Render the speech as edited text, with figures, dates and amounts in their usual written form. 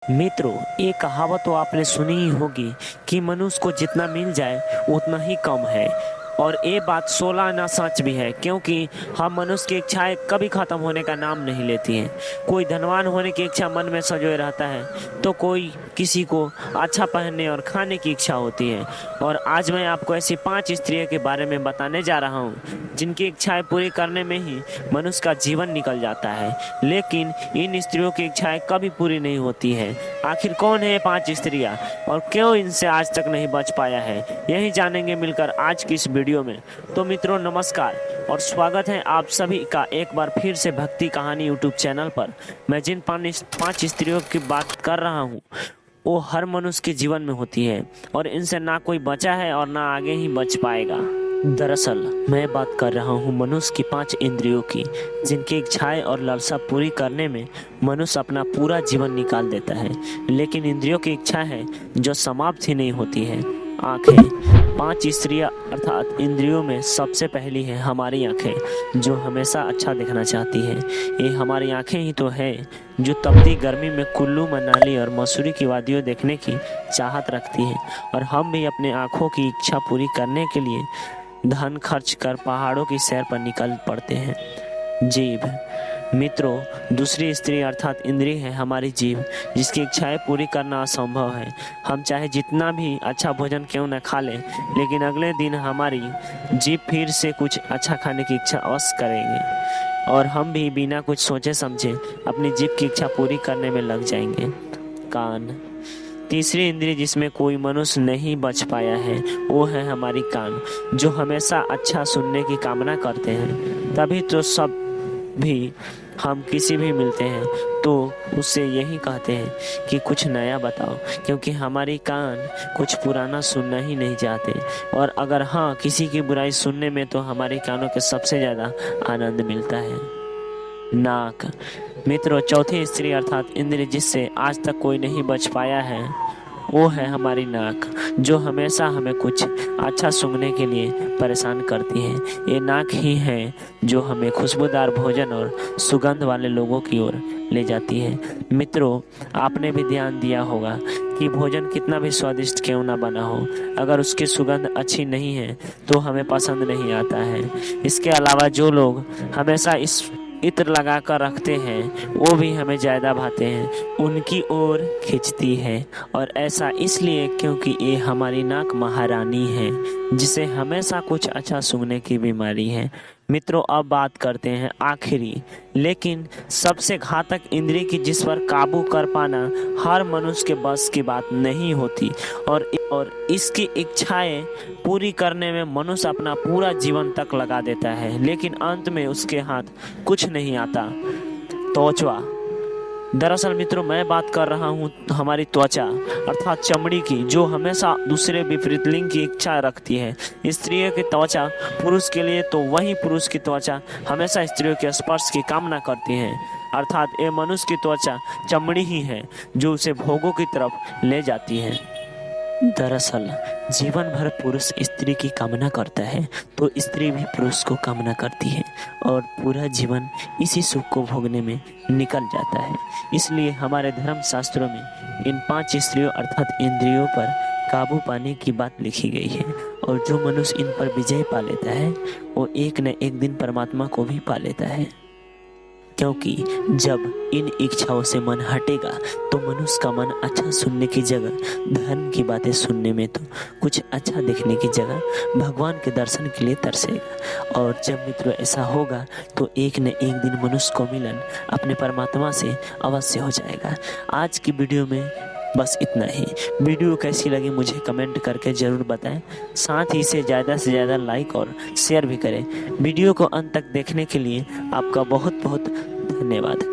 मित्रों, ये कहावत तो आपने सुनी ही होगी कि मनुष्य को जितना मिल जाए उतना ही कम है। और ये बात 16 आना सच भी है, क्योंकि हम मनुष्य की इच्छाएं कभी खत्म होने का नाम नहीं लेती हैं। कोई धनवान होने की इच्छा मन में सजोए रहता है, तो कोई किसी को अच्छा पहनने और खाने की इच्छा होती है। और आज मैं आपको ऐसी 5 स्त्रियों के बारे में बताने जा रहा हूँ जिनकी इच्छाएं पूरी करने में ही मनुष्य का जीवन निकल जाता है। लेकिन इन स्त्रियों की इच्छाएं कभी पूरी नहीं होती है। आखिर कौन है ये 5 स्त्रियां और क्यों इनसे आज तक नहीं बच पाया है, यही जानेंगे मिलकर आज की इस वीडियो में। तो मित्रों, नमस्कार और स्वागत है आप सभी का एक बार फिर से भक्ति कहानी यूट्यूब चैनल पर। मैं जिन 5 स्त्रियों की बात कर रहा हूँ वो हर मनुष्य के जीवन में होती है और इनसे ना कोई बचा है और ना आगे ही बच पाएगा। दरअसल मैं बात कर रहा हूँ मनुष्य की 5 इंद्रियों की, जिनकी इच्छाएं और लालसा पूरी करने में मनुष्य अपना पूरा जीवन निकाल देता है। लेकिन इंद्रियों की इच्छा है जो समाप्त ही नहीं होती है, आंखें। 5 स्त्रियां अर्थात इंद्रियों में सबसे पहली है हमारी आंखें, जो हमेशा अच्छा देखना चाहती है। ये हमारी आंखें ही तो है जो तपती गर्मी में कुल्लू मनाली और मसूरी की वादियों देखने की चाहत रखती है। और हम भी अपने आंखों की इच्छा पूरी करने के लिए धन खर्च कर पहाड़ों की सैर पर निकल पड़ते हैं। जीभ। मित्रों, दूसरी स्त्री अर्थात इंद्रिय है हमारी जीभ, जिसकी इच्छाएं पूरी करना असंभव है। हम चाहे जितना भी अच्छा भोजन क्यों न खा लें, लेकिन अगले दिन हमारी जीभ फिर से कुछ अच्छा खाने की इच्छा अवश्य करेंगे और हम भी बिना कुछ सोचे समझे अपनी जीभ की इच्छा पूरी करने में लग जाएंगे। कान। तीसरी इंद्रिय जिसमें कोई मनुष्य नहीं बच पाया है वो है हमारी कान, जो हमेशा अच्छा सुनने की कामना करते हैं। तभी तो सब भी हम किसी भी मिलते हैं तो उससे यही कहते हैं कि कुछ नया बताओ, क्योंकि हमारी कान कुछ पुराना सुनना ही नहीं चाहते। और अगर हाँ किसी की बुराई सुनने में, तो हमारे कानों के सबसे ज़्यादा आनंद मिलता है। नाक। मित्रों, चौथी स्त्री अर्थात इंद्रिय जिससे आज तक कोई नहीं बच पाया है वो है हमारी नाक, जो हमेशा हमें कुछ अच्छा सूंघने के लिए परेशान करती है। ये नाक ही है जो हमें खुशबूदार भोजन और सुगंध वाले लोगों की ओर ले जाती है। मित्रों, आपने भी ध्यान दिया होगा कि भोजन कितना भी स्वादिष्ट क्यों ना बना हो, अगर उसकी सुगंध अच्छी नहीं है तो हमें पसंद नहीं आता है। इसके अलावा जो लोग हमेशा इस इत्र लगा कर रखते हैं वो भी हमें ज़्यादा भाते हैं, उनकी ओर खींचती है। और ऐसा इसलिए क्योंकि ये हमारी नाक महारानी है, जिसे हमेशा कुछ अच्छा सूंघने की बीमारी है। मित्रों, अब बात करते हैं आखिरी लेकिन सबसे घातक इंद्रिय की, जिस पर काबू कर पाना हर मनुष्य के बस की बात नहीं होती और इसकी इच्छाएं पूरी करने में मनुष्य अपना पूरा जीवन तक लगा देता है, लेकिन अंत में उसके हाथ कुछ नहीं आता। त्वचा। दरअसल मित्रों, मैं बात कर रहा हूँ हमारी त्वचा अर्थात चमड़ी की, जो हमेशा दूसरे विपरीत लिंग की इच्छा रखती है। स्त्रियों की त्वचा पुरुष के लिए, तो वही पुरुष की त्वचा हमेशा स्त्रियों के स्पर्श की कामना करती है। अर्थात ये मनुष्य की त्वचा चमड़ी ही है जो उसे भोगों की तरफ ले जाती है। दरअसल जीवन भर पुरुष स्त्री की कामना करता है तो स्त्री भी पुरुष को कामना करती है और पूरा जीवन इसी सुख को भोगने में निकल जाता है। इसलिए हमारे धर्म शास्त्रों में इन 5 स्त्रियों अर्थात इंद्रियों पर काबू पाने की बात लिखी गई है। और जो मनुष्य इन पर विजय पा लेता है वो एक न एक दिन परमात्मा को भी पा लेता है, क्योंकि जब इन इच्छाओं से मन हटेगा तो मनुष्य का मन अच्छा सुनने की जगह धर्म की बातें सुनने में, तो कुछ अच्छा देखने की जगह भगवान के दर्शन के लिए तरसेगा। और जब मित्रों ऐसा होगा तो एक न एक दिन मनुष्य को मिलन अपने परमात्मा से अवश्य हो जाएगा। आज की वीडियो में बस इतना ही। वीडियो कैसी लगी मुझे कमेंट करके ज़रूर बताएं, साथ ही इसे ज़्यादा से ज़्यादा लाइक और शेयर भी करें। वीडियो को अंत तक देखने के लिए आपका बहुत बहुत धन्यवाद।